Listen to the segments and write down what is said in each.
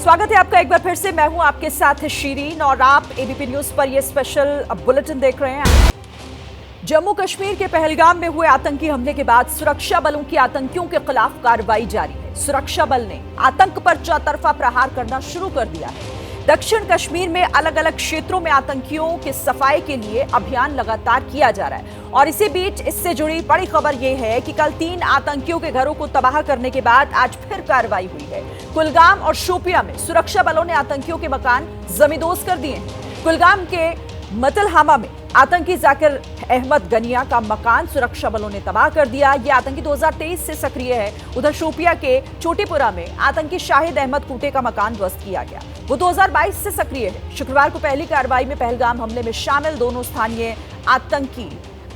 स्वागत है आपका एक बार फिर से। मैं हूं आपके साथ शीरीन और आप एबीपी न्यूज पर यह स्पेशल बुलेटिन देख रहे हैं। जम्मू कश्मीर के पहलगाम में हुए आतंकी हमले के बाद सुरक्षा बलों की आतंकियों के खिलाफ कार्रवाई जारी है। सुरक्षा बल ने आतंक पर चौतरफा प्रहार करना शुरू कर दिया है। दक्षिण कश्मीर में अलग अलग क्षेत्रों में आतंकियों की सफाई के लिए अभियान लगातार किया जा रहा है और इसी बीच इससे जुड़ी बड़ी खबर यह है कि कल 3 आतंकियों के घरों को तबाह करने के बाद आज फिर कार्रवाई हुई है। कुलगाम और शोपियां में सुरक्षा बलों ने आतंकियों के मकान जमींदोज कर दिए हैं। कुलगाम के मतलहामा में आतंकी जाकिर अहमद गनिया का मकान सुरक्षा बलों ने तबाह कर दिया। यह आतंकी 2023 से सक्रिय है। उधर शोपिया के चोटीपुरा में आतंकी शाहिद अहमद कूटे का मकान ध्वस्त किया गया। वो 2022 से सक्रिय है। शुक्रवार को पहली कार्रवाई में पहलगाम हमले में शामिल दोनों स्थानीय आतंकी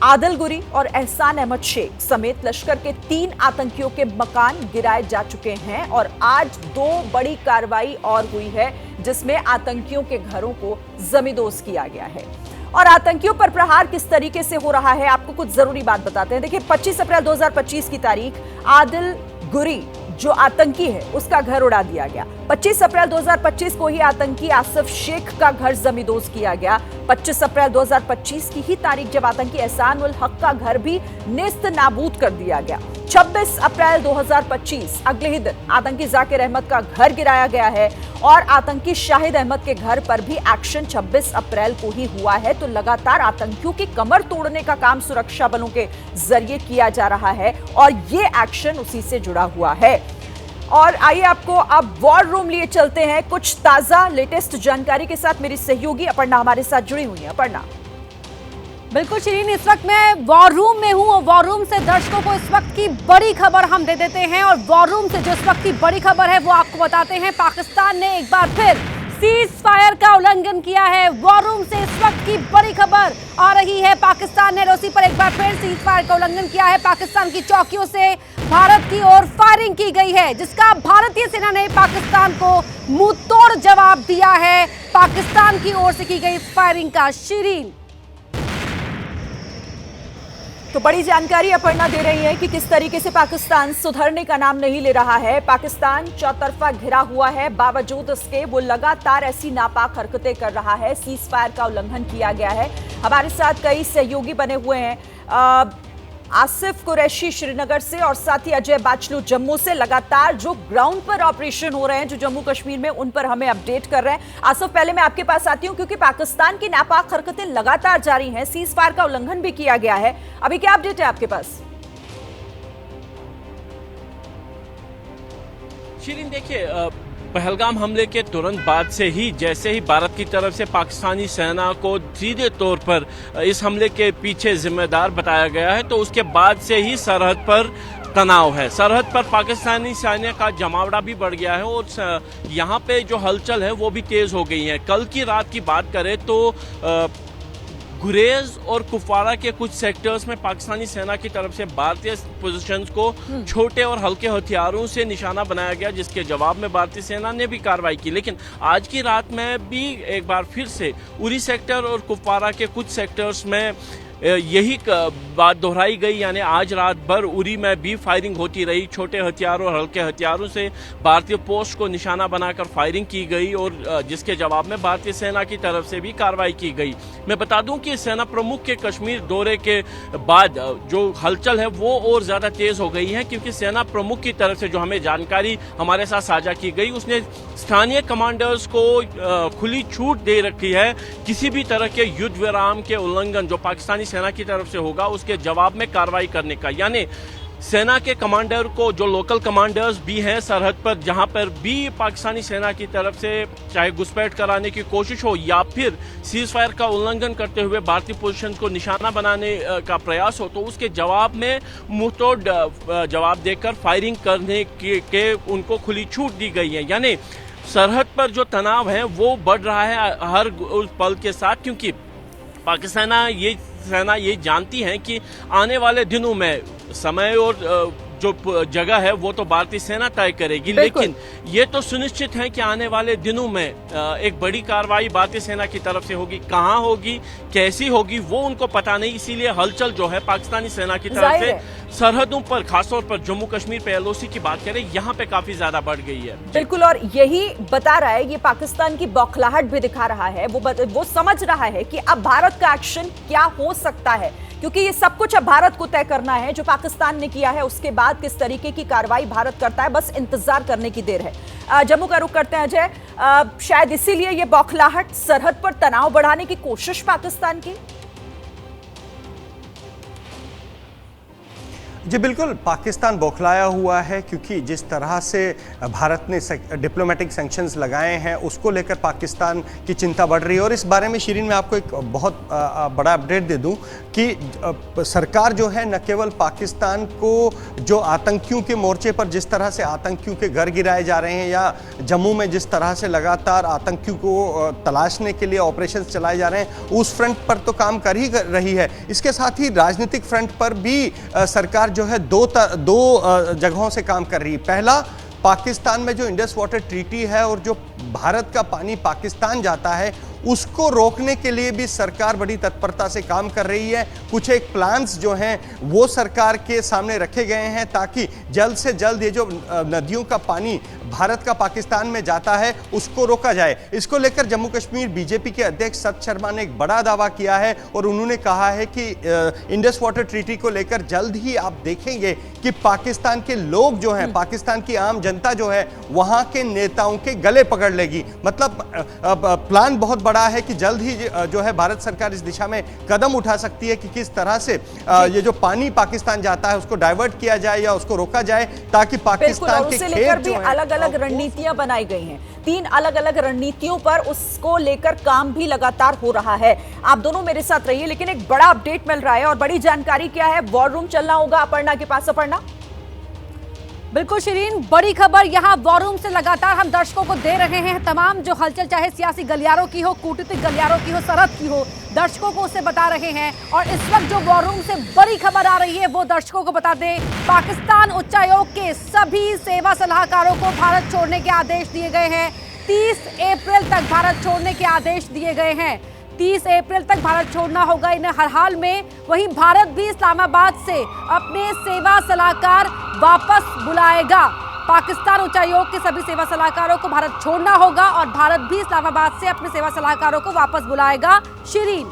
आदिल गुरी और एहसान अहमद शेख समेत लश्कर के 3 आतंकियों के मकान गिराए जा चुके हैं और आज 2 बड़ी कार्रवाई और हुई है जिसमें आतंकियों के घरों को जमींदोज किया गया है। और आतंकियों पर प्रहार किस तरीके से हो रहा है आपको कुछ जरूरी बात बताते हैं। देखिए 25 अप्रैल 2025 की तारीख आदिल गुरी जो आतंकी है उसका घर उड़ा दिया गया। 25 अप्रैल 2025 को ही आतंकी आसिफ शेख का घर जमींदोज किया गया। 25 अप्रैल 2025 की ही तारीख जब आतंकी एहसान उल हक का घर भी नेस्त नाबूद कर दिया गया। 26 अप्रैल 2025 अगले ही दिन आतंकी जाकिर अहमद का घर गिराया गया है और आतंकी शाहिद अहमद के घर पर भी एक्शन 26 अप्रैल को ही हुआ है। तो लगातार आतंकियों की कमर तोड़ने का काम सुरक्षा बलों के जरिए किया जा रहा है और ये एक्शन उसी से जुड़ा हुआ है। और आइए आपको अब वॉर रूम लिए चलते हैं। कुछ ताजा लेटेस्ट जानकारी के साथ मेरी सहयोगी अपर्णा हमारे साथ जुड़ी हुई है। अपर्णा। बिल्कुल शिरीन, इस वक्त मैं वॉर रूम में हूं और वॉर रूम से दर्शकों को इस वक्त की बड़ी खबर हम दे देते हैं और वॉर रूम से जो इस वक्त की बड़ी खबर है वो आपको बताते हैं। पाकिस्तान ने एक बार फिर सीज फायर का उल्लंघन किया है। वॉर रूम से इस वक्त की बड़ी खबर आ रही है। पाकिस्तान ने रूसी पर एक बार फिर सीज फायर का उल्लंघन किया है। पाकिस्तान की चौकियों से भारत की ओर फायरिंग की गई है जिसका भारतीय सेना ने पाकिस्तान को मुंहतोड़ जवाब दिया है। पाकिस्तान की ओर से की गई फायरिंग का। शिरीन, तो बड़ी जानकारी अपर्णा दे रही है कि किस तरीके से पाकिस्तान सुधरने का नाम नहीं ले रहा है। पाकिस्तान चौतरफा घिरा हुआ है, बावजूद इसके वो लगातार ऐसी नापाक हरकतें कर रहा है। सीज फायर का उल्लंघन किया गया है। हमारे साथ कई सहयोगी बने हुए हैं, आसिफ कुरैशी श्रीनगर से और साथ ही अजय बाचलू जम्मू से। लगातार जो ग्राउंड पर ऑपरेशन हो रहे हैं जो जम्मू कश्मीर में, उन पर हमें अपडेट कर रहे हैं। आसिफ, पहले मैं आपके पास आती हूं क्योंकि पाकिस्तान की नापाक हरकतें लगातार जारी हैं। सीज फायर का उल्लंघन भी किया गया है। अभी क्या अपडेट है आपके पास? शिरीन, देखिए पहलगाम हमले के तुरंत बाद से ही जैसे ही भारत की तरफ से पाकिस्तानी सेना को सीधे तौर पर इस हमले के पीछे जिम्मेदार बताया गया है, तो उसके बाद से ही सरहद पर तनाव है। सरहद पर पाकिस्तानी सैन्य का जमावड़ा भी बढ़ गया है और यहाँ पे जो हलचल है वो भी तेज हो गई है। कल की रात की बात करें तो गुरेज और कुपवारा के कुछ सेक्टर्स में पाकिस्तानी सेना की तरफ से भारतीय पोजीशंस को छोटे और हल्के हथियारों से निशाना बनाया गया, जिसके जवाब में भारतीय सेना ने भी कार्रवाई की। लेकिन आज की रात में भी एक बार फिर से उरी सेक्टर और कुपवारा के कुछ सेक्टर्स में यही बात दोहराई गई, यानी आज रात भर उरी में भी फायरिंग होती रही। छोटे हथियारों और हल्के हथियारों से भारतीय पोस्ट को निशाना बनाकर फायरिंग की गई और जिसके जवाब में भारतीय सेना की तरफ से भी कार्रवाई की गई। मैं बता दूं कि सेना प्रमुख के कश्मीर दौरे के बाद जो हलचल है वो और ज़्यादा तेज़ हो गई है, क्योंकि सेना प्रमुख की तरफ से जो हमें जानकारी हमारे साथ साझा की गई, उसने स्थानीय कमांडर्स को खुली छूट दे रखी है किसी भी तरह के युद्ध विराम के उल्लंघन जो पाकिस्तानी सेना की तरफ से होगा उसके जवाब में कार्रवाई करने का। यानी सेना के कमांडर को, जो लोकल कमांडर्स भी हैं सरहद पर, जहां पर भी पाकिस्तानी सेना की तरफ से चाहे घुसपैठ कराने की कोशिश हो या फिर सीज फायर का उल्लंघन करते हुए भारतीय पोजीशन को निशाना बनाने का प्रयास हो, तो उसके जवाब में मुंहतोड़ जवाब देकर फायरिंग करने के उनको खुली छूट दी गई है। यानी सरहद पर जो तनाव है वो बढ़ रहा है हर उस पल के साथ, क्योंकि पाकिस्तान सेना ये जानती है कि आने वाले दिनों में समय और जो जगह है वो तो भारतीय सेना तय करेगी, लेकिन ये तो सुनिश्चित है कि आने वाले दिनों में एक बड़ी कार्रवाई भारतीय सेना की तरफ से होगी। कहाँ होगी, कैसी होगी, वो उनको पता नहीं, इसीलिए हलचल जो है पाकिस्तानी सेना की तरफ से सरहदों पर, खासतौर पर जम्मू कश्मीर पे एलओसी की बात करें, यहाँ पे काफी ज्यादा बढ़ गई है। बिल्कुल, और यही बता रहा है, ये पाकिस्तान की बौखलाहट भी दिखा रहा है। वो समझ रहा है कि अब भारत का एक्शन क्या हो सकता है, क्योंकि ये सब कुछ अब भारत को तय करना है। जो पाकिस्तान ने किया है उसके बाद किस तरीके की कार्रवाई भारत करता है, बस इंतजार करने की देर है। जम्मू का रुख करते हैं अजय। शायद इसीलिए ये बौखलाहट, सरहद पर तनाव बढ़ाने की कोशिश पाकिस्तान की। जी बिल्कुल, पाकिस्तान बौखलाया हुआ है क्योंकि जिस तरह से भारत ने डिप्लोमेटिक सैंक्शंस लगाए हैं उसको लेकर पाकिस्तान की चिंता बढ़ रही है। और इस बारे में शिरीन मैं आपको एक बहुत बड़ा अपडेट दे दूं कि सरकार जो है न केवल पाकिस्तान को जो आतंकियों के मोर्चे पर जिस तरह से आतंकियों के घर गिराए जा रहे हैं या जम्मू में जिस तरह से लगातार आतंकियों को तलाशने के लिए ऑपरेशन चलाए जा रहे हैं, उस फ्रंट पर तो काम कर ही रही है। इसके साथ ही राजनीतिक फ्रंट पर भी सरकार जो है दो जगहों से काम कर रही है। पहला, पाकिस्तान में जो इंडस वाटर ट्रीटी है और जो भारत का पानी पाकिस्तान जाता है उसको रोकने के लिए भी सरकार बड़ी तत्परता से काम कर रही है। कुछ एक प्लान्स जो हैं वो सरकार के सामने रखे गए हैं ताकि जल्द से जल्द ये जो नदियों का पानी भारत का पाकिस्तान में जाता है उसको रोका जाए। इसको लेकर जम्मू कश्मीर बीजेपी के अध्यक्ष सत शर्मा ने एक बड़ा दावा किया है और उन्होंने कहा है कि इंडस वाटर ट्रीटी को लेकर जल्द ही आप देखेंगे कि पाकिस्तान के लोग जो हैं, पाकिस्तान की आम जनता जो है वहां के नेताओं के गले पकड़ लेगी। मतलब प्लान बहुत बड़ा है कि जल्द ही जो है भारत सरकार इस दिशा में कदम उठा सकती है कि किस तरह से ये जो पानी पाकिस्तान जाता है उसको डाइवर्ट किया जाए या उसको रोका जाए ताकि पाकिस्तान के खेत जो हैं अलग अलग रणनीतियां बनाई गई हैं। 3 अलग अलग रणनीतियों पर उसको लेकर काम भी लगातार हो रहा है। आप दोनों मेरे साथ रहिए, लेकिन एक बड़ा अपडेट मिल रहा है और बड़ी जानकारी क्या है, वॉर रूम चलना होगा अपर्णा के पास। अपर्णा। बिल्कुल शिरीन, बड़ी खबर यहाँ वॉर रूम से लगातार हम दर्शकों को दे रहे हैं। तमाम जो हलचल, चाहे सियासी गलियारों की हो, कूटनीतिक गलियारों की हो, सरहद की हो, दर्शकों को उससे बता रहे हैं। और इस वक्त जो वॉर रूम से बड़ी खबर आ रही है वो दर्शकों को बता दें। पाकिस्तान उच्चायोग के सभी सेवा सलाहकारों को भारत छोड़ने के आदेश दिए गए हैं। 30 अप्रैल तक भारत छोड़ने के आदेश दिए गए हैं। 30 अप्रैल तक भारत छोड़ना होगा इन्हें हर हाल में। वहीं भारत भी इस्लामाबाद से अपने सेवा सलाहकार वापस बुलाएगा। पाकिस्तान उच्चायोग के सभी सेवा सलाहकारों को भारत छोड़ना होगा और भारत भी इस्लामाबाद से अपने सेवा सलाहकारों को वापस बुलाएगा। शिरीन।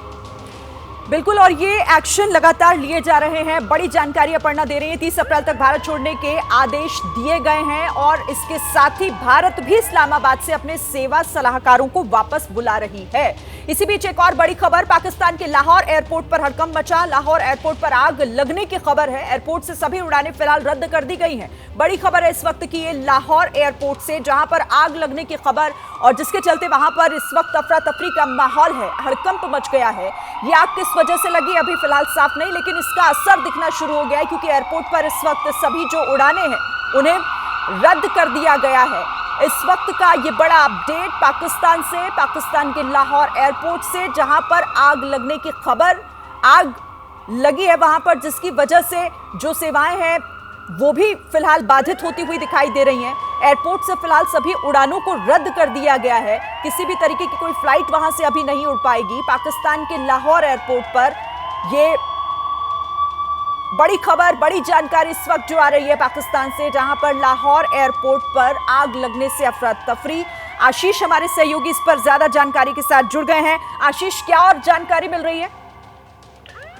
बिल्कुल, और ये एक्शन लगातार लिए जा रहे हैं। बड़ी जानकारी अपर्णा दे रही है। 30 अप्रैल तक भारत छोड़ने के आदेश दिए गए हैं और इसके साथ ही भारत भी इस्लामाबाद से अपने सेवा सलाहकारों को वापस बुला रही है। इसी बीच एक और बड़ी खबर, पाकिस्तान के लाहौर एयरपोर्ट पर हड़कंप मचा। लाहौर एयरपोर्ट पर आग लगने की खबर है। एयरपोर्ट से सभी उड़ानें फिलहाल रद्द कर दी गई हैं। बड़ी खबर है इस वक्त की ये लाहौर एयरपोर्ट से, जहां पर आग लगने की खबर और जिसके चलते वहां पर इस वक्त अफरा तफरी का माहौल है, हड़कंप मच गया है। ये आग किस वजह से लगी अभी फिलहाल साफ नहीं, लेकिन इसका असर दिखना शुरू हो गया है क्योंकि एयरपोर्ट पर इस वक्त सभी जो उड़ानें हैं उन्हें रद्द कर दिया गया है। इस वक्त का ये बड़ा अपडेट पाकिस्तान से, पाकिस्तान के लाहौर एयरपोर्ट से, जहां पर आग लगने की खबर, आग लगी है वहां पर, जिसकी वजह से जो सेवाएं हैं वो भी फिलहाल बाधित होती हुई दिखाई दे रही हैं। एयरपोर्ट से फिलहाल सभी उड़ानों को रद्द कर दिया गया है। किसी भी तरीके की कोई फ्लाइट वहां से अभी नहीं उड़ पाएगी। पाकिस्तान के लाहौर एयरपोर्ट पर ये बड़ी खबर, बड़ी जानकारी इस वक्त जो आ रही है पाकिस्तान से, जहां पर लाहौर एयरपोर्ट पर आग लगने से अफरा तफरी। आशीष हमारे सहयोगी इस पर ज्यादा जानकारी के साथ जुड़ गए हैं। आशीष, क्या और जानकारी मिल रही है?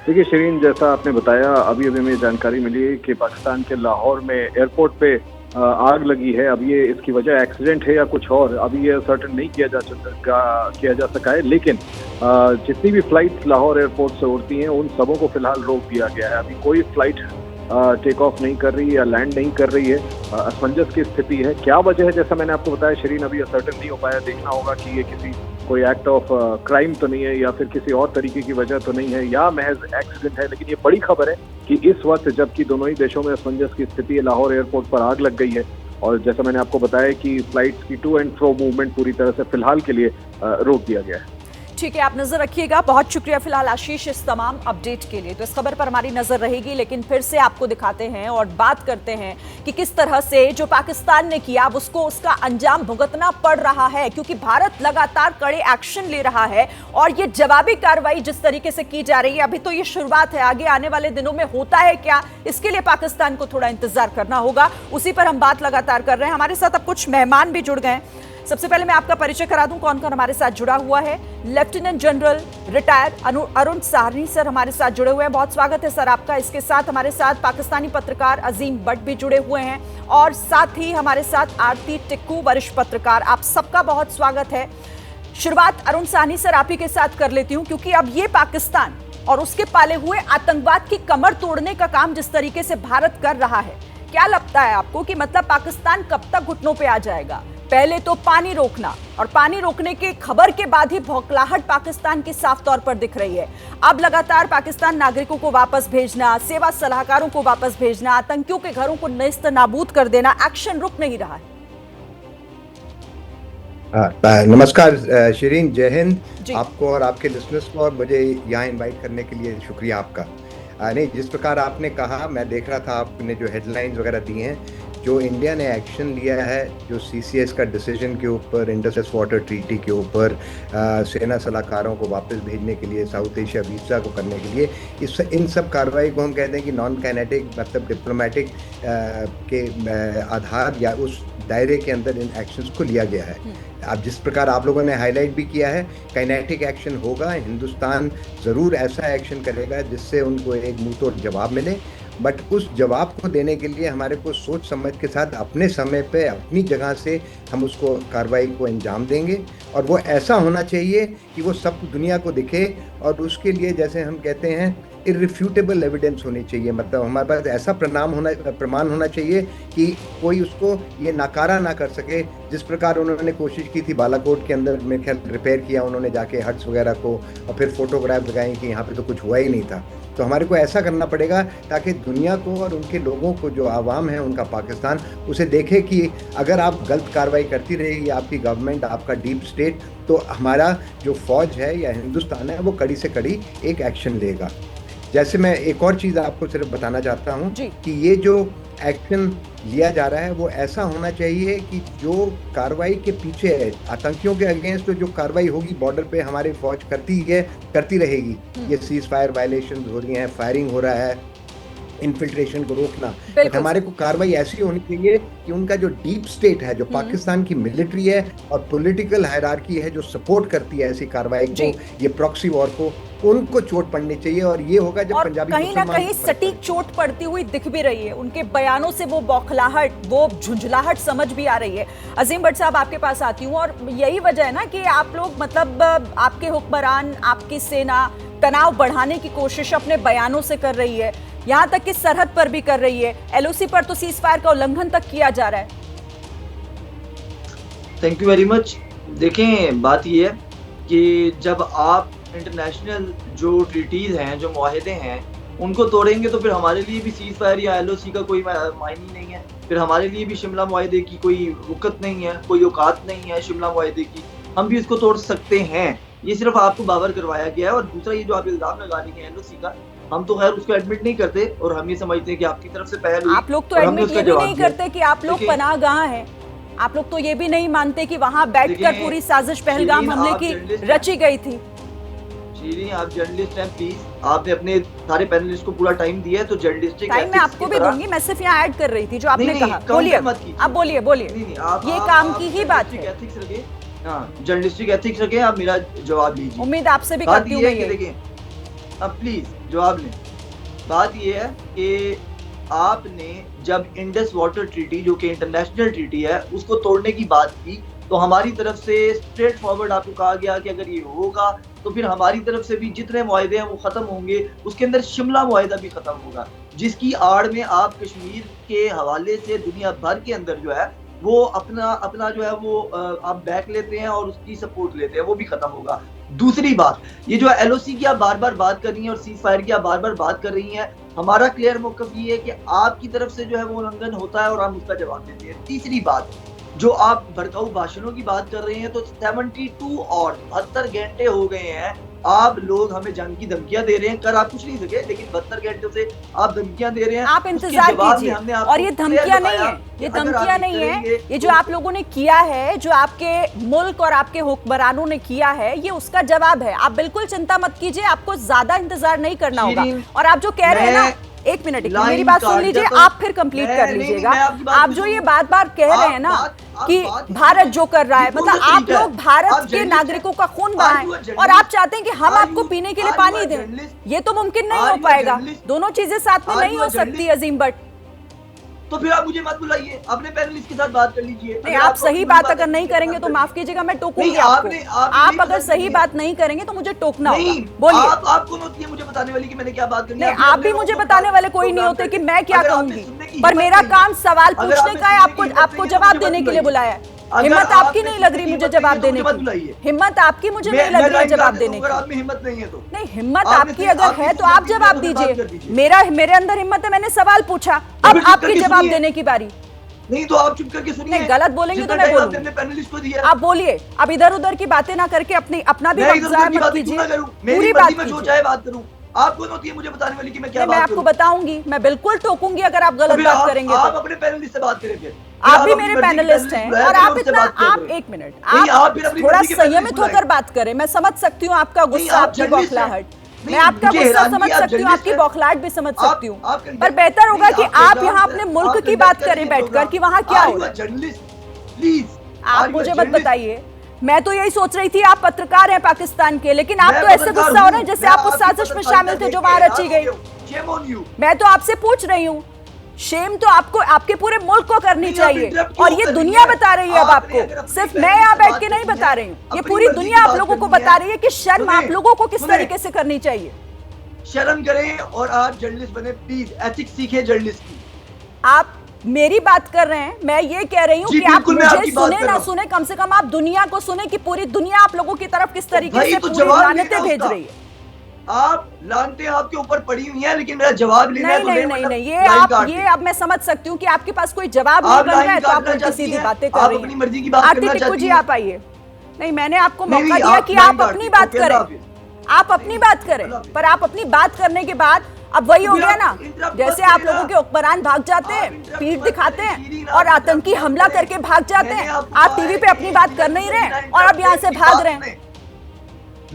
देखिए शिरीन, जैसा आपने बताया, अभी हमें जानकारी मिली कि पाकिस्तान के लाहौर में एयरपोर्ट पे आग लगी है। अब ये इसकी वजह एक्सीडेंट है या कुछ और, अभी ये सर्टन नहीं किया जा सका है। लेकिन जितनी भी फ्लाइट लाहौर एयरपोर्ट से उड़ती हैं उन सबों को फिलहाल रोक दिया गया है। अभी कोई फ्लाइट टेक ऑफ नहीं कर रही है या लैंड नहीं कर रही है। असमंजस की स्थिति है। क्या वजह है, जैसा मैंने आपको बताया शिरीन, अभी सर्टन नहीं हो पाया। देखना होगा कि ये किसी कोई एक्ट ऑफ क्राइम तो नहीं है या फिर किसी और तरीके की वजह तो नहीं है या महज एक्सीडेंट है। लेकिन ये बड़ी खबर है कि इस वक्त जबकि दोनों ही देशों में असमंजस की स्थिति है, लाहौर एयरपोर्ट पर आग लग गई है और जैसा मैंने आपको बताया कि फ्लाइट्स की टू एंड फ्रो मूवमेंट पूरी तरह से फिलहाल के लिए रोक दिया गया है। ठीक है, आप नजर रखिएगा। बहुत शुक्रिया फिलहाल आशीष इस तमाम अपडेट के लिए। तो इस खबर पर हमारी नजर रहेगी, लेकिन फिर से आपको दिखाते हैं और बात करते हैं कि किस तरह से जो पाकिस्तान ने किया अब उसको उसका अंजाम भुगतना पड़ रहा है, क्योंकि भारत लगातार कड़े एक्शन ले रहा है और ये जवाबी कार्रवाई जिस तरीके से की जा रही है, अभी तो ये शुरुआत है, आगे आने वाले दिनों में होता है क्या, इसके लिए पाकिस्तान को थोड़ा इंतजार करना होगा। उसी पर हम बात लगातार कर रहे हैं। हमारे साथ अब कुछ मेहमान भी जुड़ गए। सबसे पहले मैं आपका परिचय करा दूं कौन कौन हमारे साथ जुड़ा हुआ है। Lieutenant general retired Arun Sahni sir हमारे साथ जुड़े हुए हैं, बहुत स्वागत है सर आपका। इसके साथ हमारे साथ पाकिस्तानी पत्रकार अजीम बट भी जुड़े हुए हैं और साथ ही हमारे साथ आरती टिक्कू वरिष्ठ पत्रकार, आप सबका बहुत स्वागत है। शुरुआत अरुण साहनी सर आप ही के साथ कर लेती हूं, क्योंकि अब ये पाकिस्तान और उसके पाले हुए आतंकवाद की कमर तोड़ने का काम जिस तरीके से भारत कर रहा है, क्या लगता है आपको कि मतलब पाकिस्तान कब तक घुटनों पे आ जाएगा? पहले तो पानी रोकना, और पानी रोकने के खबर के बाद ही भौखलाहट पाकिस्तान की साफ तौर पर दिख रही है। अब लगातार पाकिस्तान नागरिकों को वापस भेजना, सेवा सलाहकारों को वापस भेजना, आतंकियों के घरों को नेस्त नाबूद कर देना, एक्शन रुक नहीं रहा है। नमस्कार शिरीन, जय हिंद आपको और आपके लिसनर्स को, और मुझे यहाँ इनवाइट करने के लिए शुक्रिया आपका। नहीं, जिस प्रकार आपने कहा, मैं देख रहा था आपने जो हेडलाइंस वगैरह दी हैं, जो इंडिया ने एक्शन लिया है, जो CCS का डिसीजन के ऊपर, इंडस वाटर ट्रीटी के ऊपर, सेना सलाहकारों को वापस भेजने के लिए, साउथ एशिया वीज़ा को करने के लिए, इन सब कार्रवाई को हम कहते हैं कि नॉन काइनेटिक मतलब डिप्लोमेटिक के आधार या उस दायरे के अंदर इन एक्शंस को लिया गया है। अब जिस प्रकार आप लोगों ने हाईलाइट भी किया है, काइनेटिक एक्शन होगा, हिंदुस्तान ज़रूर ऐसा एक्शन करेगा जिससे उनको एक मुंह तोड़ जवाब मिले, बट उस जवाब को देने के लिए हमारे को सोच समझ के साथ अपने समय पे अपनी जगह से हम उसको कार्रवाई को अंजाम देंगे, और वो ऐसा होना चाहिए कि वो सब दुनिया को दिखे, और उसके लिए जैसे हम कहते हैं इररिफ्यूटेबल एविडेंस होनी चाहिए, मतलब हमारे पास ऐसा प्रमाण होना चाहिए कि कोई उसको ये नकारा ना कर सके। जिस प्रकार उन्होंने कोशिश की थी बालाकोट के अंदर, मेरे ख्याल रिपेयर किया उन्होंने जाके हट्स वगैरह को, और फिर फोटोग्राफ लगाए कि यहाँ पे तो कुछ हुआ ही नहीं था। तो हमारे को ऐसा करना पड़ेगा ताकि दुनिया को और उनके लोगों को, जो आवाम है उनका पाकिस्तान, उसे देखे कि अगर आप गलत कार्रवाई करती रहेगी आपकी गवर्नमेंट, आपका डीप स्टेट, तो हमारा जो फौज है या हिंदुस्तान है वो कड़ी से कड़ी एक एक्शन लेगा। जैसे मैं एक और चीज़ आपको सिर्फ बताना चाहता हूँ कि ये जो एक्शन लिया जा रहा है वो ऐसा होना चाहिए कि जो कार्रवाई के पीछे है, आतंकियों के अगेंस्ट जो कार्रवाई होगी बॉर्डर पे हमारी फौज करती रहेगी। ये सीज फायर वायलेशन हो रही हैं, फायरिंग हो रहा है, इन्फिल्ट्रेशन को रोकना, बट हमारे को कार्रवाई ऐसी होनी चाहिए कि उनका जो डीप स्टेट है, जो पाकिस्तान की मिलिट्री है और पॉलिटिकल हायरार्की है जो सपोर्ट करती है ऐसी कार्रवाई को, ये प्रॉक्सी वॉर को, उनको चोट पड़नी चाहिए। और ये होगा जब पंजाबी कहीं ना कहीं सटीक चोट पड़ती हुई दिख भी रही है, उनके बयानों से वो बौखलाहट, वो झुंझलाहट समझ भी आ रही है। अजीम भट्ट साहब आपके पास आती हूँ, और यही वजह है ना कि आप लोग, मतलब आपके हुक्मरान, आपकी सेना तनाव बढ़ाने की कोशिश अपने बयानों से कर रही है, यहाँ तक कि सरहद पर भी कर रही है। LOC पर तो सीज फायर का उल्लंघन तक किया जा रहा है। Thank you very much. देखें, बात ये है कि जब आप इंटरनेशनल जो ट्रीटीज हैं, जो मुआहदे हैं, उनको तोड़ेंगे तो फिर हमारे लिए भी सीज फायर या LOC का कोई मायने नहीं है, फिर हमारे लिए भी शिमला मुआहदे की कोई रुकत नहीं है, कोई औकात नहीं है शिमला मुआहदे की। हम भी इसको तोड़ सकते हैं, ये सिर्फ आपको बावर करवाया गया है। और दूसरा, ये जो आप इल्जाम लगा रही हैं LOC का, हम तो खैर उसको एडमिट नहीं करते, और हम ये समझते हैं कि आपकी तरफ से पहल हुई। आप लोग तो एडमिट ये भी नहीं करते कि आप लोग पनाहगाह हैं, आप लोग तो ये भी नहीं मानते कि वहां बैठकर पूरी साजिश पहलगाम हमले की रची गई थी। शिरीन, आप जर्नलिस्ट हैं, प्लीज, आपने अपने सारे पैनलिस्ट को पूरा टाइम दिया है, तो जर्नलिस्टिक टाइम मैं आपको भी दूंगी, मैं सिर्फ यहाँ ऐड कर रही थी जो आपने कहा। बोलिए, आप बोलिए, ये काम की ही बात है। एथिक्स रखे, जर्नलिस्टिक एथिक्स रखे, आप मेरा जवाब लीजिए। उम्मीद आपसे भी करती हूँ मैं ये। देखिए, अब प्लीज जवाब लें। बात ये है कि आपने जब इंडस वाटर ट्रीटी, जो कि इंटरनेशनल ट्रीटी है, उसको तोड़ने की बात की, तो हमारी तरफ से स्ट्रेट फॉरवर्ड आपको कहा गया कि अगर ये होगा तो फिर हमारी तरफ से भी जितने मुआहदे हैं वो खत्म होंगे, उसके अंदर शिमला मुआहदा भी खत्म होगा, जिसकी आड़ में आप कश्मीर के हवाले से दुनिया भर के अंदर जो है वो अपना जो है वो आप बैक लेते हैं और उसकी सपोर्ट लेते हैं, वो भी खत्म होगा। दूसरी बात, ये जो LOC की आप बार बार बात कर रही हैं और सीज फायर की आप बार बार बात कर रही हैं, हमारा क्लियर मौकफ ये है कि आपकी तरफ से जो है वो उल्लंघन होता है और हम उसका जवाब देते हैं। तीसरी बात, जो आप भड़काऊ भाषणों की बात कर रहे हैं, तो 72 और 72 घंटे हो गए हैं आप लोग हमें जंग की धमकियां दे रहे हैं। कर आप कुछ नहीं सके, लेकिन 72 घंटों से आप धमकियां दे रहे हैं। आप इंतजार कीजिए। और ये धमकियां नहीं है, ये धमकियां नहीं है, ये जो आप लोगों ने किया है, जो आपके मुल्क और आपके हुक्मरानों ने किया है, ये उसका जवाब है। आप बिल्कुल चिंता मत कीजिए, आपको ज्यादा इंतजार नहीं करना होगा। और आप जो कह रहे हैं ना, एक मिनट मेरी बात सुन लीजिए, आप फिर कंप्लीट कर लीजिएगा। आप जो ये बात कह रहे हैं ना कि भारत जो कर रहा है, मतलब आप लोग भारत के नागरिकों का खून बहाएं और आप चाहते हैं कि हम आपको पीने के लिए पानी दें, ये तो मुमकिन नहीं हो पाएगा। दोनों चीजें साथ में नहीं हो सकती अजीम भट्ट। तो फिर आप मुझे मत बुलाइए, अपने पैनलिस्ट के साथ बात कर लीजिए। नहीं, आप सही बात अगर नहीं करेंगे तो माफ कीजिएगा, मैं टोकूंगी आपको। आप अगर सही बात नहीं करेंगे तो मुझे टोकना होगा। बोलिए। आप कौन होती है मुझे बताने वाली कि मैंने क्या बात करनी है? आप भी मुझे बताने वाले कोई नहीं होते कि मैं क्या कहूंगी, पर मेरा काम सवाल पूछने का है, आपको जवाब देने के लिए बुलाया है। हिम्मत आपकी नहीं लग रही मुझे जवाब देने की, हिम्मत आपकी मुझे नहीं लग रही है जवाब देने की। हिम्मत नहीं है तो नहीं, हिम्मत आपकी अगर है तो आप जवाब दीजिए। मेरे अंदर हिम्मत है, मैंने सवाल पूछा, अब आपकी जवाब देने की बारी। नहीं तो आप चुप करके सुनिए। नहीं, गलत बोलेंगे तो मैं बोलूंगी। पैनलिस्ट को दिया, आप बोलिए। अब इधर उधर की बातें ना करके अपना भी वक्त जाया मत कीजिए, पूरी बात कीजिए। बात करूं, आप कौन होती है मुझे बताने वाली कि मैं क्या बात करूं? मैं आपको बताऊंगी, मैं बिल्कुल टोकूंगी अगर आप गलत बात करेंगे। आप अपने पैनलिस्ट से बात करें फिर। आप भी मेरे पैनलिस्ट हैं और आप एक मिनट, आप थोड़ा संयमित होकर बात करें। मैं समझ सकती हूँ आपका गुस्सा, आपकी बौखलाहट, मैं आपका गुस्सा समझ सकती हूँ, आपकी बौखलाहट भी समझ सकती हूँ, पर बेहतर होगा कि आप यहाँ अपने मुल्क की बात करें बैठकर कि वहाँ क्या हो रहा है। आप मुझे मत बताइए, मैं तो यही सोच रही थी आप पत्रकार हैं पाकिस्तान के, लेकिन आप तो ऐसे गुस्सा हो रहे हैं जैसे आप उस साजिश में शामिल थे जो वहां रची गई। मैं तो आपसे पूछ रही हूँ, शेम तो आपको, आपके पूरे मुल्क को करनी चाहिए, और ये दुनिया बता रही है अब आपको, सिर्फ मैं यहाँ बैठ के नहीं बता रही हूँ, ये पूरी दुनिया आप लोगों को बता रही है कि शर्म आप लोगों को किस तरीके से करनी चाहिए। शर्म करें और आप जर्नलिस्ट बने, प्लीज एथिक्स सीखे जर्नलिस्ट की। आप मेरी बात कर रहे हैं, मैं ये कह रही हूँ कि आप मुझे सुने ना सुने, कम से कम आप दुनिया को सुने कि पूरी दुनिया आप लोगों की तरफ किस तरीके से पूरी लानतें भेज रही है। आप लानतें आपके ऊपर पड़ी हुई हैं, लेकिन मेरा जवाब लेना है तो नहीं, ये अब मैं समझ सकती हूँ कि आपके पास कोई जवाब नहीं बन रहा है, तो आप उल्टी सीधी बातें कर रही हैं। अपनी मर्जी की बात आरती टिक्कू जी आप आइए। नहीं, मैंने आपको मौका दिया कि आप अपनी बात करें, आप अपनी बात करें, पर आप अपनी बात करने के बाद अब वही हो गया ना, जैसे आप लोगों के हुक्मरान भाग जाते हैं, पीठ दिखाते हैं और आतंकी हमला करके भाग जाते हैं। आप टीवी पे अपनी बात कर नहीं रहे और अब यहाँ से भाग रहे हैं।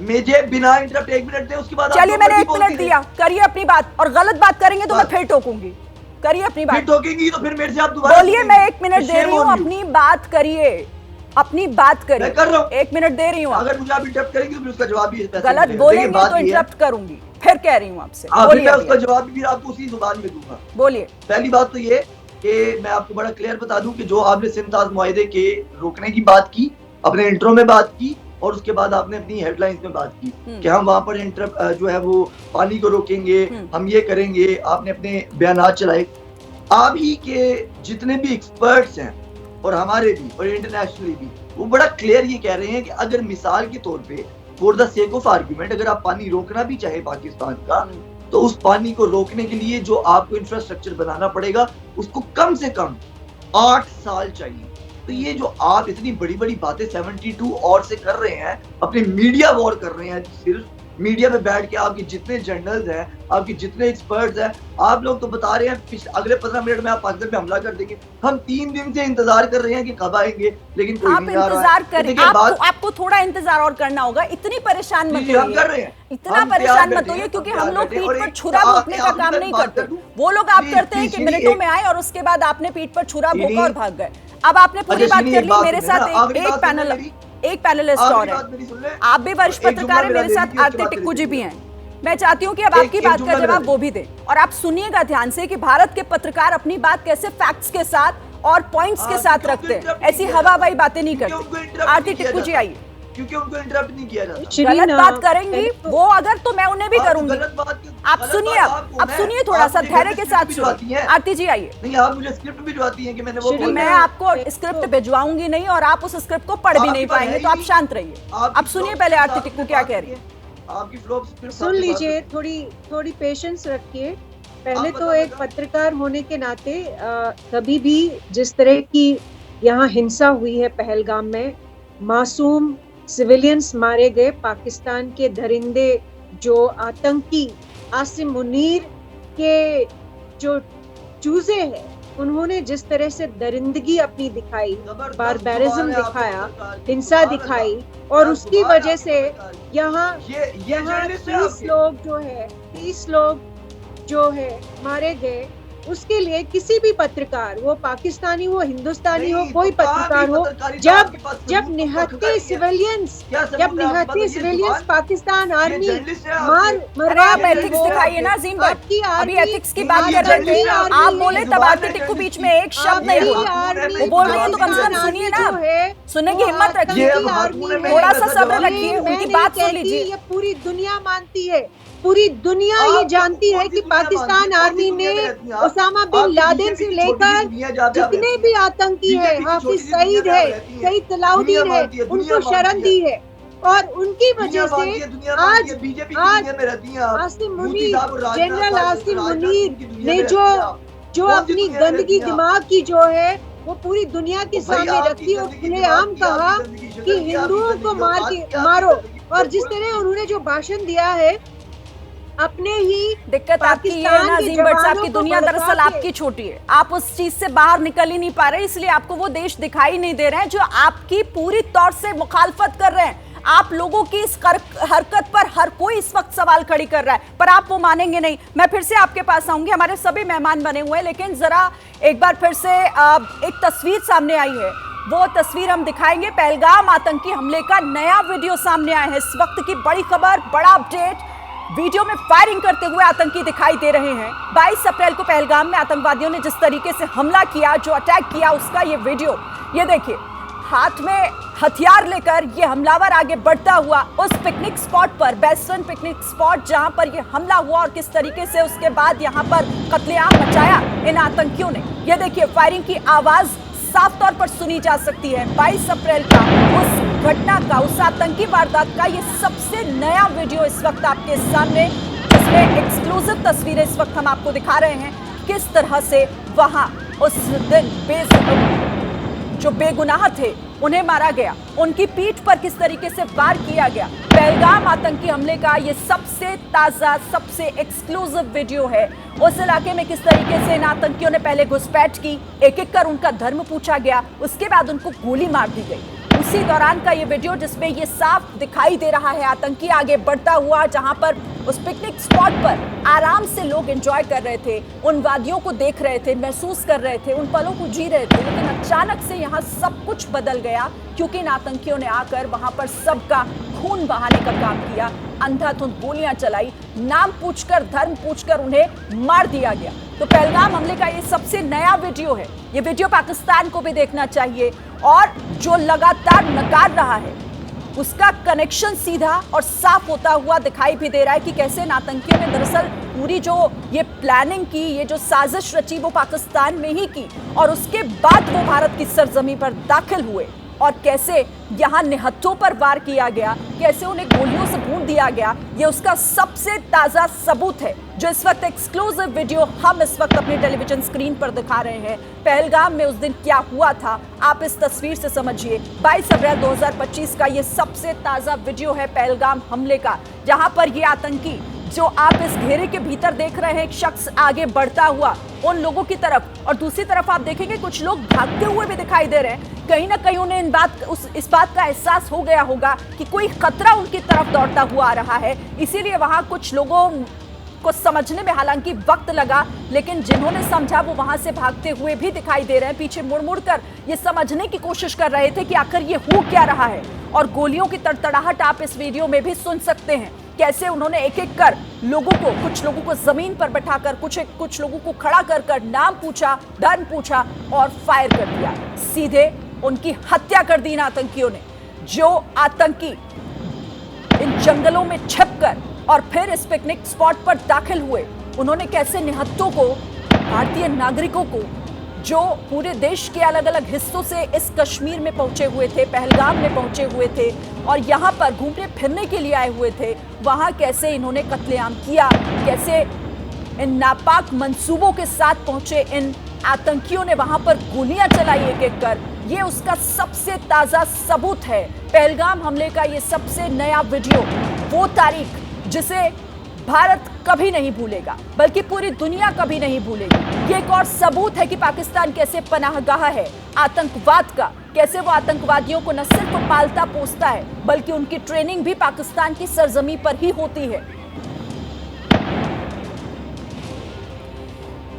मुझे बिना इंटरप्ट 1 मिनट दे, उसके बाद चलिए मैंने 1 मिनट दिया, करिए अपनी बात, और गलत बात करेंगे तो मैं फिर टोकूंगी। करिए अपनी बात। टोकेंगी तो फिर मेरे से आप दोबारा बोलिए। मैं 1 मिनट दे रही हूँ, अपनी बात करिए, अपनी बात करिए। कर रहा हूँ, 1 मिनट दे रही हूँ। अगर मुझे आप इंटरप्ट करेंगे तो फिर उसका जवाब भी गलत बोलेंगे तो इंटरप्ट करूंगी, फिर कह रही हूँ आपसे। बोलिए, उसका जवाब भी आपको उसी जुबान में दूंगा। बोलिए। पहली बात तो ये कि मैं आपको बड़ा क्लियर बता दूं कि जो आपने सिंध-ताज मुआहिदे के रोकने की बात की, अपने इंट्रो में बात की, और उसके बाद आपने अपनी हेडलाइंस में बात की कि हम वहां पर जो है वो पानी को रोकेंगे, हम ये करेंगे, आपने अपने बयानात चलाए। आप ही के जितने भी एक्सपर्ट्स हैं और हमारे भी और इंटरनेशनली भी, वो बड़ा क्लियर ये कह रहे हैं कि अगर मिसाल के तौर पे for the sake of argument अगर आप पानी रोकना भी चाहे पाकिस्तान का, तो उस पानी को रोकने के लिए जो आपको इंफ्रास्ट्रक्चर बनाना पड़ेगा उसको कम से कम 8 साल चाहिए। तो ये जो आप इतनी बड़ी बड़ी बातें 72 और से कर रहे हैं, अपने मीडिया वॉर कर रहे हैं, सिर्फ मीडिया में बैठ के आपके जितने जर्नल्स हैं, आपके जितने एक्सपर्ट्स हैं, आप लोग तो बता रहे हैं अगले 15 मिनट में आप पाकिस्तान पे हमला कर देंगे। हम 3 दिन से इंतजार कर रहे हैं कि कब आएंगे, लेकिन कोई नहीं आ रहा है। इंतजार करें, आपको थोड़ा इंतजार और करना होगा। इतनी परेशान मत होइए, हम कर रहे हैं, इतना परेशान मत होइए, क्योंकि हम लोग पीठ पर छुरा भोंकने का काम नहीं करते। वो लोग आप करते हैं कि मिनटों में आए और उसके बाद आपने पीठ पर छुरा भोंका और भाग गए। अब आपने पूरी बात कर ली। मेरे साथ एक पैनलिस्ट और है, आप भी वरिष्ठ पत्रकार हैं, मेरे साथ आरती टिक्कू जी भी हैं। मैं चाहती हूँ कि अब आपकी बात का जवाब वो भी दें, और आप सुनिएगा ध्यान से कि भारत के पत्रकार अपनी बात कैसे फैक्ट्स के साथ और पॉइंट्स के साथ रखते हैं, ऐसी हवाबाई बातें नहीं करते। आरती टिक्कू जी आइए। क्योंकि उनको इंटरप्ट नहीं किया जाता। गलत बात करेंगी वो अगर, तो मैं उन्हें भी करूंगी। आप सुनिए, अब सुनिए, थोड़ा सा धैर्य के साथ सुनिए। आरती जी आइए। नहीं, आप मुझे स्क्रिप्ट भिजवाती हैं कि मैंने वो, मैं आपको स्क्रिप्ट भिजवाऊंगी नहीं और आप उस स्क्रिप्ट को पढ़ भी नहीं पाएंगे, तो आप शांत रहिए। अब सुनिए पहले आरती टिक्कू क्या कह रही है। आपकी फ्लो सुन लीजिए, थोड़ी पेशेंस रखिए। पहले तो एक पत्रकार होने के नाते कभी भी जिस तरह की यहाँ हिंसा हुई है पहलगाम में, मासूम सिविलियंस मारे गए, पाकिस्तान के दरिंदे जो आतंकी आसिम मुनीर के जो चूजे हैं, उन्होंने जिस तरह से दरिंदगी अपनी दिखाई, बारबैरिज्म दिखाया, हिंसा दिखाई, और उसकी वजह से यहाँ 30 लोग जो है मारे गए। उसके लिए किसी भी पत्रकार, वो पाकिस्तानी हो, हिंदुस्तानी हो, कोई पत्रकार हो, जब निहत्थे सिविलियंस पाकिस्तान आर्मी अरे आप एथिक्स दिखाइए ना अजीम भट्ट, अभी एथिक्स की बात कर रहे थे आप, बोले तब आरती टिक्कू बीच में एक शब्द नहीं बोला, वो बोल रही है तो कम से कम सुनिए ना, सुनने की हिम्मत रखिए, थोड़ा सा सब्र रखिए, उनकी बात सुन लीजिए। ये पूरी दुनिया मानती है, पूरी दुनिया ये जानती है कि पाकिस्तान आर्मी ने ओसामा बिन लादेन से लेकर जितने भी आतंकी है, हाफिज सईद है, सईद तलाउद्दीन है, उनको शरण दी है, और उनकी वजह से आज आसिम मुनीर, जनरल आसिम मुनीर ने जो अपनी गंदगी दिमाग की जो है वो पूरी दुनिया के सामने रखी और खुलेआम कहा कि हिंदुओं को मारो, और जिस तरह उन्होंने जो भाषण दिया है अपने ही दिक्कत आपकी ये है ना अजीम भट्ट साहब की दुनिया दरअसल आपकी छोटी है, आप उस चीज से बाहर निकल ही नहीं पा रहे, इसलिए आपको वो देश दिखाई नहीं दे रहे हैं जो आपकी पूरी तौर से मुखालफत कर रहे हैं। आप लोगों की इस हरकत पर हर कोई इस वक्त सवाल खड़ी कर रहा है, पर आप वो मानेंगे नहीं। मैं फिर से आपके पास आऊंगी, हमारे सभी मेहमान बने हुए हैं, लेकिन जरा एक बार फिर से एक तस्वीर सामने आई है, वो तस्वीर हम दिखाएंगे। पहलगाम आतंकी हमले का नया वीडियो सामने आया है, इस वक्त की बड़ी खबर, बड़ा अपडेट। वीडियो में फायरिंग करते हुए आतंकी दिखाई दे रहे हैं। 22 अप्रैल को पहलगाम में आतंकवादियों ने जिस तरीके से हमला किया, जो अटैक किया, उसका ये वीडियो, ये देखिए, हाथ में हथियार लेकर ये हमलावर आगे बढ़ता हुआ उस पिकनिक स्पॉट पर, बेस्टर्न पिकनिक स्पॉट जहां पर ये हमला हुआ, और किस तरीके से उसके बाद यहां पर कत्लेआम मचाया इन आतंकियों ने। ये देखिए, फायरिंग की आवाज साफ तौर पर सुनी जा सकती है। 22 अप्रैल का उस घटना का, उस आतंकी वारदात का ये सबसे नया वीडियो इस वक्त आपके सामने, जिसमें एक्सक्लूसिव तस्वीरें इस वक्त हम आपको दिखा रहे हैं, किस तरह से वहां उस दिन जो बेगुनाह थे उन्हें मारा गया, उनकी पीठ पर किस तरीके से वार किया गया। पहलगाम आतंकी हमले का ये सबसे ताजा, सबसे एक्सक्लूसिव वीडियो है। उस इलाके में किस तरीके से इन आतंकियों ने पहले घुसपैठ की, एक एक कर उनका धर्म पूछा गया, उसके बाद उनको गोली मार दी गई। उसी दौरान का ये वीडियो जिसमें ये साफ दिखाई दे रहा है आतंकी आगे बढ़ता हुआ, जहां पर उस पिकनिक स्पॉट पर आराम से लोग एंजॉय कर रहे थे, उन वादियों को देख रहे थे, महसूस कर रहे थे, उन पलों को जी रहे थे। लेकिन अचानक से यहाँ सब कुछ बदल गया, क्योंकि इन आतंकियों ने आकर वहां पर सबका खून बहाने का काम किया, अंधाधुंध गोलियां चलाई, नाम पूछकर, धर्म पूछकर उन्हें मार दिया गया। तो पहलगाम हमले का ये सबसे नया वीडियो है। ये वीडियो पाकिस्तान को भी देखना चाहिए, और जो लगातार नकार रहा है उसका कनेक्शन सीधा और साफ होता हुआ दिखाई भी दे रहा है कि कैसे इन आतंकियों ने दरअसल पूरी जो ये प्लानिंग की, ये जो साजिश रची, वो पाकिस्तान में ही की, और उसके बाद वो भारत की सरजमी पर दाखिल हुए, और कैसे यहाँ निहत्थों पर वार किया गया, कैसे उन्हें गोलियों से भून दिया गया। ये उसका सबसे ताज़ा सबूत है, जो इस वक्त एक्सक्लूसिव वीडियो हम इस वक्त अपनी टेलीविजन स्क्रीन पर दिखा रहे हैं। पहलगाम में उस दिन क्या हुआ था, आप इस तस्वीर से समझिए। 22 अप्रैल 2025 का ये सबसे ताज़ा वीडियो है पहलगाम हमले का, जहां पर ये आतंकी, जो आप इस घेरे के भीतर देख रहे हैं, एक शख्स आगे बढ़ता हुआ उन लोगों की तरफ, और दूसरी तरफ आप देखेंगे कुछ लोग भागते हुए भी दिखाई दे रहे हैं। कहीं ना कहीं उन्हें इस बात का एहसास हो गया होगा कि कोई खतरा उनकी तरफ दौड़ता हुआ आ रहा है, इसीलिए वहां कुछ लोगों को समझने में हालांकि वक्त लगा, लेकिन जिन्होंने समझा वो वहां से भागते हुए भी दिखाई दे रहे हैं, पीछे मुड़ मुड़ कर ये समझने की कोशिश कर रहे थे कि आखिर ये हो क्या रहा है। और गोलियों की तड़तड़ाहट आप इस वीडियो में भी सुन सकते हैं, कैसे उन्होंने एक एक कर लोगों को, कुछ लोगों को जमीन पर बैठाकर, कुछ लोगों को खड़ा कर नाम पूछा, धर्म पूछा, और फायर कर दिया। सीधे उनकी हत्या कर दी इन आतंकियों ने। जो आतंकी इन जंगलों में छिपकर और फिर इस पिकनिक स्पॉट पर दाखिल हुए, उन्होंने कैसे निहत्थों को, भारतीय नागरिकों को, जो पूरे देश के अलग अलग हिस्सों से इस कश्मीर में पहुंचे हुए थे, पहलगाम में पहुंचे हुए थे, और यहाँ पर घूमने फिरने के लिए आए हुए थे, वहाँ कैसे इन्होंने कत्लेआम किया, कैसे इन नापाक मंसूबों के साथ पहुंचे इन आतंकियों ने वहां पर गोलियां चलाई एक एक कर। ये उसका सबसे ताजा सबूत है। पहलगाम हमले का ये सबसे नया वीडियो, वो तारीख जिसे भारत कभी नहीं भूलेगा, बल्कि पूरी दुनिया कभी नहीं भूलेगी। ये एक और सबूत है कि पाकिस्तान कैसे पनाहगाह है आतंकवाद का, कैसे वो आतंकवादियों को न सिर्फ पालता पोसता है, बल्कि उनकी ट्रेनिंग भी पाकिस्तान की सरजमी पर ही होती है।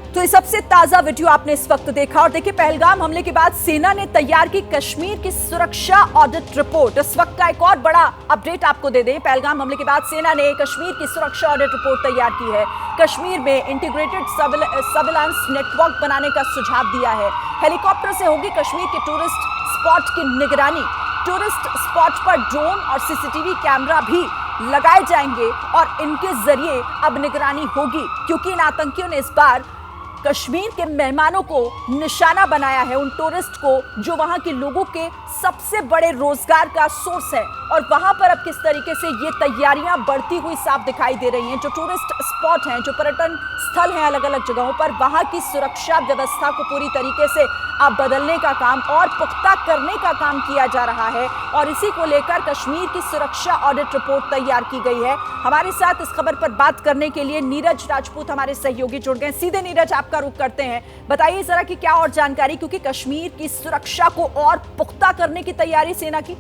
तो ये सबसे ताजा वीडियो आपने इस वक्त देखा। और देखिए, पहलगाम हमले के बाद सेना ने तैयार की कश्मीर की सुरक्षा ऑडिट रिपोर्ट। इस वक्त का एक और बड़ा अपडेट आपको दे दें। पहलगाम हमले के बाद सेना ने कश्मीर की सुरक्षा ऑडिट रिपोर्ट तैयार की है। कश्मीर में इंटीग्रेटेड सर्विलांस नेटवर्क बनाने का सुझाव दिया है। हेलीकॉप्टर से होगी कश्मीर के टूरिस्ट स्पॉट की निगरानी। टूरिस्ट स्पॉट पर ड्रोन और सीसीटीवी कैमरा भी लगाए जाएंगे और इनके जरिए अब निगरानी होगी, क्योंकि इन आतंकियों ने इस बार कश्मीर के मेहमानों को निशाना बनाया है, उन टूरिस्ट को जो वहां के लोगों के सबसे बड़े रोजगार का सोर्स है। और वहां पर अब किस तरीके से ये तैयारियां बढ़ती हुई साफ दिखाई दे रही हैं। जो टूरिस्ट स्पॉट हैं, जो पर्यटन स्थल हैं अलग अलग जगहों पर, वहां की सुरक्षा व्यवस्था को पूरी तरीके से अब बदलने का काम और पुख्ता करने का काम किया जा रहा है। और इसी को लेकर कश्मीर की सुरक्षा ऑडिट रिपोर्ट तैयार की गई है। हमारे साथ इस खबर पर बात करने के लिए नीरज राजपूत हमारे सहयोगी जुड़ गए। सीधे नीरज, आपका रुख करते हैं, बताइए जरा कि क्या और जानकारी, क्योंकि कश्मीर की सुरक्षा को और पुख्ता करने की तैयारी सेना की।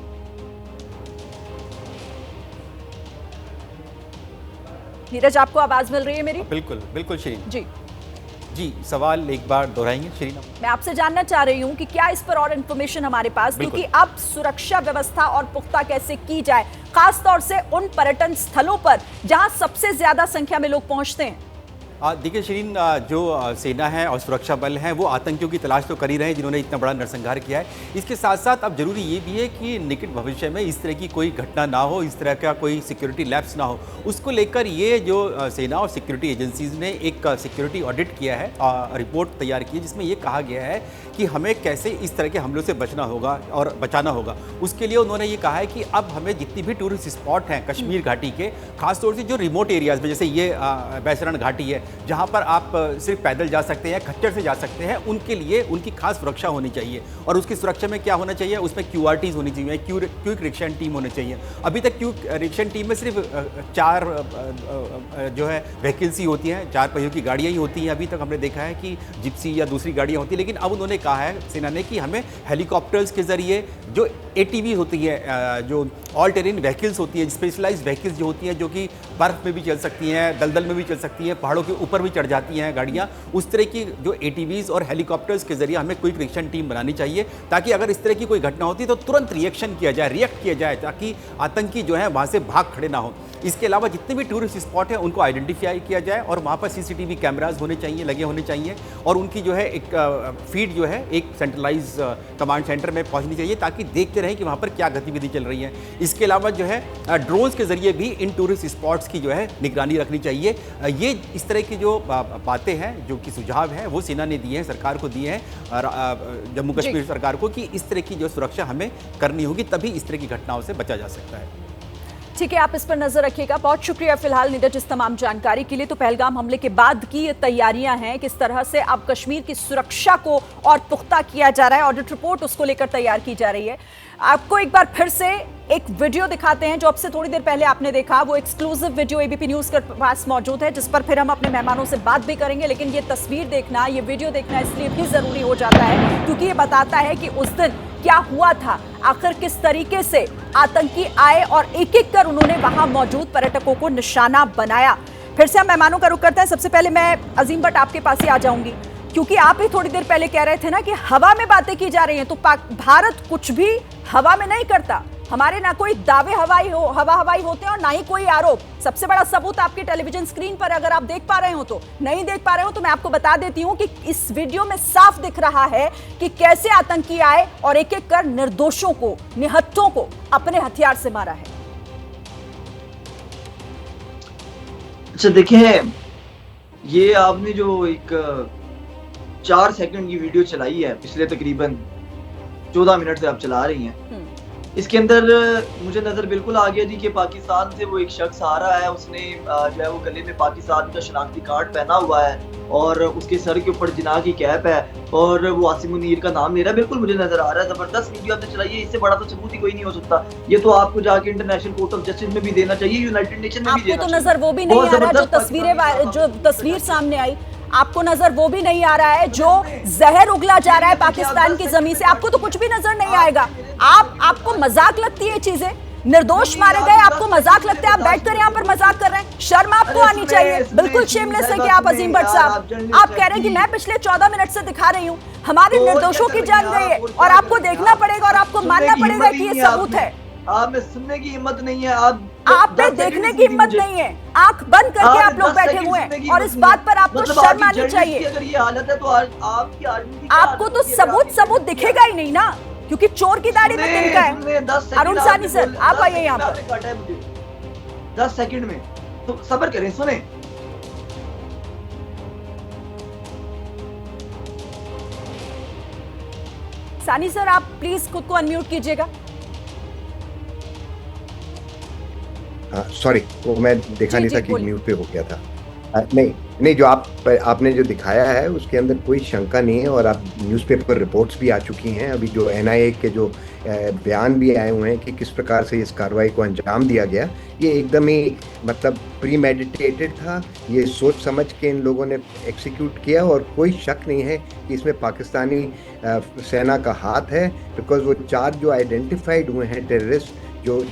नीरज, आपको आवाज मिल रही है मेरी? बिल्कुल बिल्कुल श्रीन जी, सवाल एक बार दोहराएंगे श्रीन? मैं आपसे जानना चाह रही हूं कि क्या इस पर और इंफॉर्मेशन हमारे पास, क्योंकि अब सुरक्षा व्यवस्था और पुख्ता कैसे की जाए, खास तौर से उन पर्यटन स्थलों पर जहां सबसे ज्यादा संख्या में लोग पहुंचते हैं। देखिए श्रीन, जो सेना है और सुरक्षा बल हैं वो आतंकियों की तलाश तो कर ही रहे हैं जिन्होंने इतना बड़ा नरसंहार किया है। इसके साथ साथ अब जरूरी ये भी है कि निकट भविष्य में इस तरह की कोई घटना ना हो, इस तरह का कोई सिक्योरिटी लैप्स ना हो। उसको लेकर ये जो सेना और सिक्योरिटी एजेंसीज ने एक सिक्योरिटी ऑडिट किया है, रिपोर्ट तैयार की है, जिसमें ये कहा गया है कि हमें कैसे इस तरह के हमलों से बचना होगा और बचाना होगा। उसके लिए उन्होंने ये कहा है कि अब हमें जितनी भी टूरिस्ट स्पॉट हैं कश्मीर घाटी के, खासतौर से जो रिमोट एरियाज में, जैसे ये बैसरण घाटी है जहाँ पर आप सिर्फ पैदल जा सकते हैं, खच्चर से जा सकते हैं, उनके लिए उनकी खास सुरक्षा होनी चाहिए। और उसकी सुरक्षा में क्या होना चाहिए, उसमें QRTs होनी चाहिए, क्विक रिएक्शन टीम होनी चाहिए। अभी तक क्विक रिएक्शन टीम में सिर्फ 4 जो है व्हीकल्स ही होती हैं, 4 पहियों की गाड़ियाँ ही होती हैं। अभी तक हमने देखा है कि जिप्सी या दूसरी गाड़ियाँ होती हैं, लेकिन अब उन्होंने कहा है सेना ने कि हमें हेलीकॉप्टर्स के जरिए, जो ATV होती है, जो ऑल टेरेन व्हीकल्स होती है, स्पेशलाइज्ड व्हीकल्स जो होती हैं, जो कि बर्फ में भी चल सकती हैं, दलदल में भी चल सकती हैं, पहाड़ों के ऊपर भी चढ़ जाती हैं गाड़ियाँ, उस तरह की जो ATVs और हेलीकॉप्टर्स के जरिए हमें क्विक रिएक्शन टीम बनानी चाहिए, ताकि अगर इस तरह की कोई घटना होती है तो तुरंत रिएक्शन किया जाए, रिएक्ट किया जाए, ताकि आतंकी जो है वहाँ से भाग खड़े ना हो। इसके अलावा जितने भी टूरिस्ट स्पॉट हैं उनको आइडेंटिफाई किया जाए और वहाँ पर CCTV कैमराज होने चाहिए, लगे होने चाहिए, और उनकी जो है एक फीड जो है एक सेंट्रलाइज कमांड सेंटर में पहुँचनी चाहिए, ताकि देखते रहें कि वहाँ पर क्या गतिविधि चल रही है। इसके अलावा जो है ड्रोन्स के जरिए भी इन टूरिस्ट स्पॉट्स की जो है निगरानी रखनी चाहिए। ये इस तरह की जो बातें हैं, जो कि सुझाव हैं, वो सेना ने दिए हैं, सरकार को दिए हैं, जम्मू कश्मीर सरकार को, कि इस तरह की जो सुरक्षा हमें करनी होगी, तभी इस तरह की घटनाओं से बचा जा सकता है। ठीक है, आप इस पर नजर रखिएगा। बहुत शुक्रिया फिलहाल नीरज इस तमाम जानकारी के लिए। तो पहलगाम हमले के बाद की ये तैयारियां हैं, किस तरह से अब कश्मीर की सुरक्षा को और पुख्ता किया जा रहा है, ऑडिट रिपोर्ट उसको लेकर तैयार की जा रही है। आपको एक बार फिर से एक वीडियो दिखाते हैं जो अब से थोड़ी देर पहले आपने देखा। वो एक्सक्लूसिव वीडियो ABP न्यूज के पास मौजूद है, जिस पर फिर हम अपने मेहमानों से बात भी करेंगे। लेकिन ये तस्वीर देखना, ये वीडियो देखना इसलिए भी जरूरी हो जाता है क्योंकि ये बताता है कि उस दिन क्या हुआ था, आखिर किस तरीके से आतंकी आए और एक एक कर उन्होंने वहां मौजूद पर्यटकों को निशाना बनाया। फिर से हम मेहमानों का रुख करते हैं। सबसे पहले मैं अजीम भट्ट आपके पास ही आ जाऊंगी, क्योंकि आप ही थोड़ी देर पहले कह रहे थे ना कि हवा में बातें की जा रही हैं, तो भारत कुछ भी हवा में नहीं करता। हमारे ना कोई दावे हवाई होते हैं और ना ही कोई आरोप। सबसे बड़ा सबूत आपके टेलीविजन स्क्रीन पर अगर आप देख पा रहे हो, तो नहीं देख पा रहे हो तो मैं आपको बता देती हूं कि इस वीडियो में साफ दिख रहा है कि कैसे आतंकी आए और एक एक कर निर्दोषों को, निहत्थों को अपने हथियार से मारा है। अच्छा देखिए, ये आपने जो एक 4 सेकंड की वीडियो चलाई है, पिछले तकरीबन 14 मिनट से आप चला रही हैं, इसके अंदर मुझे नजर बिल्कुल आ गया जी कि पाकिस्तान से वो एक शख्स आ रहा है, उसने जो है वो गले में पाकिस्तान का शनाख्ती कार्ड पहना हुआ है और उसके सर के ऊपर जिना की कैप है और वो आसिम मुनीर का नाम ले रहा है। बिल्कुल मुझे नजर आ रहा है, जबरदस्त वीडियो आपने चलाई है, इससे बड़ा तो सबूत ही कोई नहीं हो सकता। ये तो आपको जाके इंटरनेशनल कोर्ट ऑफ जस्टिस में भी देना चाहिए, यूनाइटेड नेशन में भी देना चाहिए। आपको तो नजर वो भी नहीं आ रहा, जो तस्वीर सामने आई, आपको नजर वो भी नहीं आ रहा है जो जहर उगला जा रहा है पाकिस्तान की जमीन से, आपको तो कुछ भी नजर नहीं आएगा। आपको मजाक लगती है चीजें, निर्दोष मारे गए, आपको मजाक लगता है, आप बैठकर यहाँ पर मजाक कर रहे हैं। शर्म आपको आनी चाहिए, बिल्कुल शेमलेस है कि आप अजीम भट्ट साहब, आप कह रहे हैं कि मैं पिछले 14 मिनट से दिखा रही हूँ हमारे निर्दोषों की जान गई है और आपको देखना पड़ेगा और आपको मानना पड़ेगा कि ये सबूत है। आप में सुनने की हिम्मत नहीं है, आप में देखने की हिम्मत नहीं है, आंख बंद करके आप लोग बैठे हुए हैं और इस बात पर आपको शर्म आनी चाहिए। अगर ये हालत है तो आपकी आदमी आपको तो सबूत दिखेगा ही नहीं ना, क्योंकि चोर की दाढ़ी में तिनका है। अरुण सानी सर, आप आइए यहाँ पर 10 सेकंड में, तो सब्र करें, सुने। सानी सर, आप प्लीज खुद को अनम्यूट कीजिएगा। सॉरी, वो मैं देखा नहीं था कि म्यूट पे हो गया था। नहीं, जो आपने जो दिखाया है उसके अंदर कोई शंका नहीं है और आप न्यूज़पेपर रिपोर्ट्स भी आ चुकी हैं। अभी जो NIA के जो बयान भी आए हुए हैं कि किस प्रकार से इस कार्रवाई को अंजाम दिया गया, ये एकदम ही मतलब प्रीमेडिटेटेड था, ये सोच समझ के इन लोगों ने एग्जीक्यूट किया और कोई शक नहीं है कि इसमें पाकिस्तानी सेना का हाथ है। बिकॉज वो 4 जो आइडेंटिफाइड हुए हैं टेररिस्ट,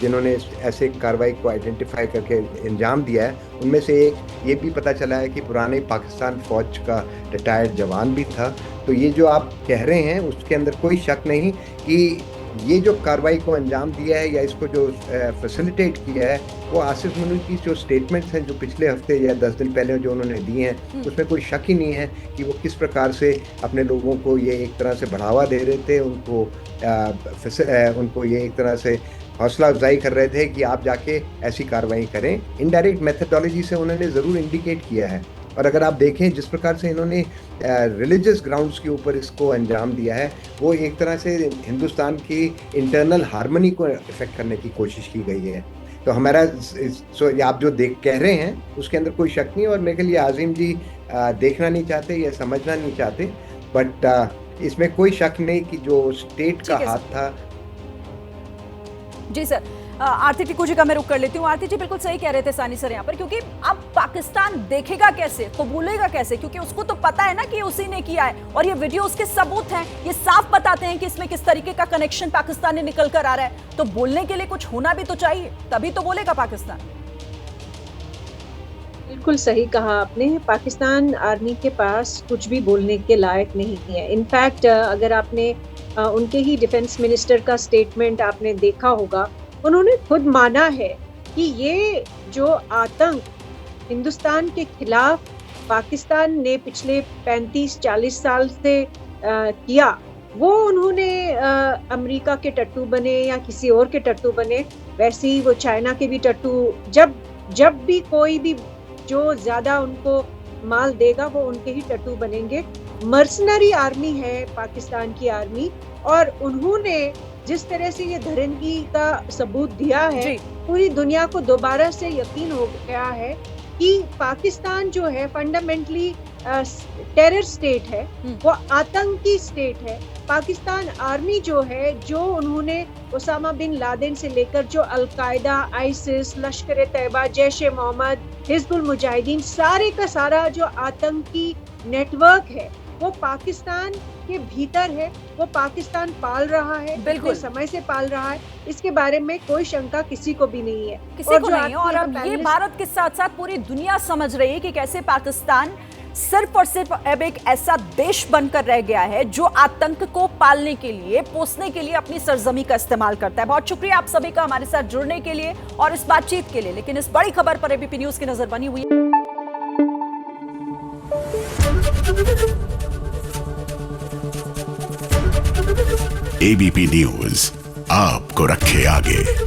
जिन्होंने ऐसे कार्रवाई को आइडेंटिफाई करके अंजाम दिया है, उनमें से एक ये भी पता चला है कि पुराने पाकिस्तान फौज का रिटायर्ड जवान भी था। तो ये जो आप कह रहे हैं उसके अंदर कोई शक नहीं कि ये जो कार्रवाई को अंजाम दिया है या इसको जो फैसिलिटेट किया है वो आसिफ मुनीर की जो स्टेटमेंट्स हैं जो पिछले हफ्ते या 10 दिन पहले जो उन्होंने दिए हैं, उसमें कोई शक ही नहीं है कि वो किस प्रकार से अपने लोगों को ये एक तरह से बढ़ावा दे रहे थे, उनको ये एक तरह से हौसला अफजाई कर रहे थे कि आप जाके ऐसी कार्रवाई करें। इनडायरेक्ट मेथडोलॉजी से उन्होंने ज़रूर इंडिकेट किया है। और अगर आप देखें जिस प्रकार से इन्होंने रिलीजियस ग्राउंड्स के ऊपर इसको अंजाम दिया है, वो एक तरह से हिंदुस्तान की इंटरनल हार्मनी को इफेक्ट करने की कोशिश की गई है। तो हमारा आप जो कह रहे हैं उसके अंदर कोई शक नहीं और मेरे लिए आज़िम जी देखना नहीं चाहते या समझना नहीं चाहते, बट इसमें कोई शक नहीं कि जो स्टेट का हाथ था। जी सर, आरती टिक्कू जी का मैं रुक कर लेती हूँ। आरती जी बिल्कुल सही कह रहे थे सानी सर यहाँ पर, क्योंकि अब पाकिस्तान देखेगा कैसे, कबूलेगा कैसे, क्योंकि उसको तो पता है ना कि उसी ने किया है और ये वीडियो उसके सबूत हैं, ये साफ बताते हैं कि इसमें किस तरीके का कनेक्शन पाकिस्तान ने निकल कर आ रहा है। तो बोलने के लिए कुछ होना भी तो चाहिए, तभी तो बोलेगा पाकिस्तान। बिल्कुल सही कहा आपने, पाकिस्तान आर्मी के पास कुछ भी बोलने के लायक नहीं है। इनफैक्ट अगर आपने उनके ही डिफेंस मिनिस्टर का स्टेटमेंट आपने देखा होगा, उन्होंने खुद माना है कि ये जो आतंक हिंदुस्तान के खिलाफ पाकिस्तान ने पिछले 35-40 साल से किया, वो उन्होंने अमेरिका के टट्टू बने या किसी और के टट्टू बने, वैसे ही वो चाइना के भी टट्टू, जब भी कोई भी जो ज्यादा उनको माल देगा वो उनके ही टट्टू बनेंगे। मर्सनरी आर्मी है पाकिस्तान की आर्मी, और उन्होंने जिस तरह से ये धरंगी का सबूत दिया है, पूरी दुनिया को दोबारा से यकीन हो गया है कि पाकिस्तान जो है फंडामेंटली टेरर स्टेट है, वो आतंकी स्टेट है। पाकिस्तान आर्मी जो है, जो उन्होंने ओसामा बिन लादेन से लेकर जो अलकायदा, आईसिस, लश्कर तैयबा, जैश ए मोहम्मद, हिजबुल मुजाहिदीन, सारे का सारा जो आतंकी नेटवर्क है वो पाकिस्तान के भीतर है, वो पाकिस्तान पाल रहा है, बिल्कुल समय से पाल रहा है, इसके बारे में कोई शंका किसी को भी नहीं है, किसी को नहीं है। और अब ये भारत के साथ साथ पूरी दुनिया समझ रही है कि कैसे पाकिस्तान सिर्फ और सिर्फ अब एक ऐसा देश बनकर रह गया है जो आतंक को पालने के लिए, पोसने के लिए अपनी सरजमी का इस्तेमाल करता है। बहुत शुक्रिया आप सभी का हमारे साथ जुड़ने के लिए और इस बातचीत के लिए। लेकिन इस बड़ी खबर पर एबीपी न्यूज की नजर बनी हुई है। एबीपी न्यूज आपको रखे आगे।